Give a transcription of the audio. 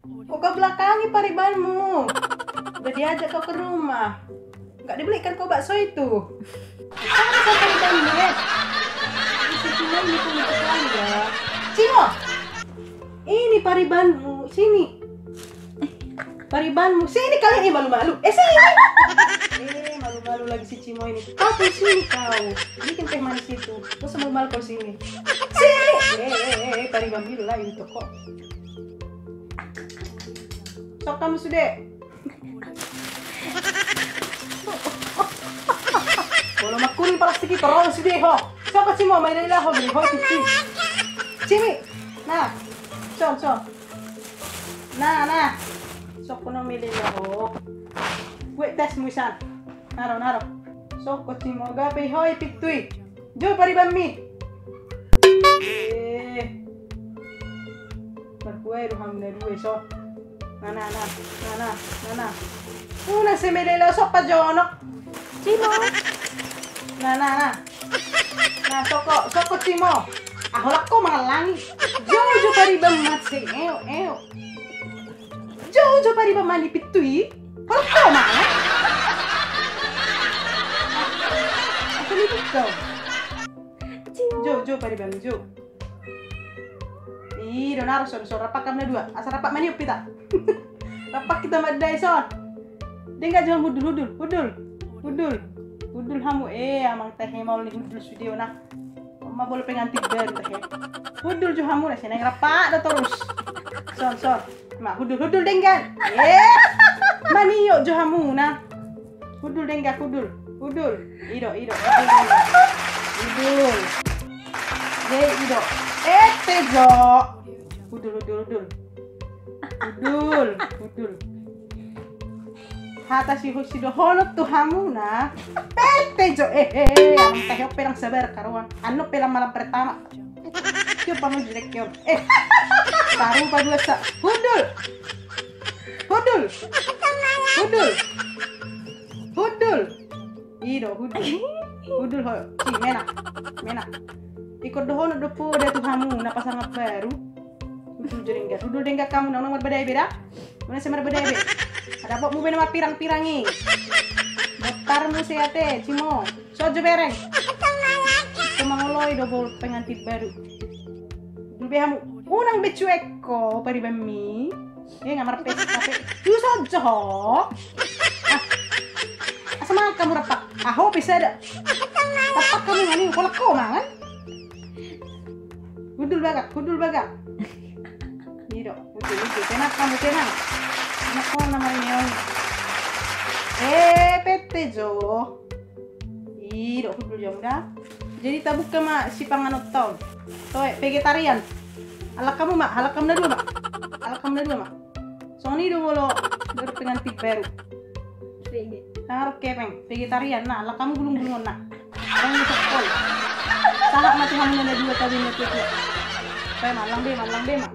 Kok kau belakangi paribanmu? Udah diajak kau ke rumah. Nggak dibelikan kau bakso itu. Sama paribanmu ya. Si Cimo ini pun lagi ya. Cimo! Ini paribanmu. Sini. Paribanmu. Sini kalian malu-malu. Sini. Malu-malu lagi si Cimo ini. Kau tuh sini kau. Bikin teh manis itu. Kau semua malu kau sini. Sini. Pariban biru lah ini toko. Sok kamu sudah. Kalau makunin plastik itu orang sudah ho. Sok ka Cimo may nila ho beli ho pipi. Cimi. Nah. Sok. Nah. Sok kuno milih ho. Wait tes muisan. Naro. Sok ko Cimo gape ho pitui. Jo pariban mi. Berkuai ruham na dua so. Nah. Una se me le sok pa jono. Cimo. Nah. Nah, soko Cimo. Aholak ko malangi. Jojo pariban matse. Eo. Jojo pariban mani pitui. Holak ko mana? Aku lihat kau. Jo pariban jo. Ih, donar so rapak kamna dua. Asal rapak mani upita. Rapak kita madai son. Dengar jangan hudul. Hudul hamu amang teh mau ni hudul studio nak. Mama boleh pengantin baru teh. Hudul jo hamu na senang rapak dah terus. Son. Ma hudul denggan. Mani yo jo hamu na. Hudul denggan hudul. Ido. Hudul. Ido. Tejo. Hudul. Hata si dohonot tu hamuna. Tejo. Ang tayo pelang sabar karuan. Ano pelang malam pertama. Kyo pa mo direk kyo. Taruh pa dua sa. Hudul. Ido hudul ho. Si mena. Ikut dohonot do po da tu hamuna pasangat baru. Hudul dengga kamu nang badai beda. Mana semar badai beda. Ada pok mu nama pirang-pirangi. Motarmu seate, Cimo. Sojo bereng. Kemangoloi double pengantin baru. Dulu hamu unang becueko paribami. Ngamar pes tapi. Yu sojo. Asama kamu rapak. Aho bisa ada. Rapak kamu ngani kolak ko mangan. Hudul bagak. Ido, hudul. Tenang. Nako namanya yun. Pete jo. Ido hudul jom dah. Jadi tabuk ke mak si panganot tau. Toy vegetarian. Alak kamu na dua mak. Sony do bolo berpengantin baru. Taruh kepeng vegetarian nah. Alak kamu gulung-gulungan nak. Orang bisa kol. Sahak mati kamu na dua tadi na tuh. Malang be mak.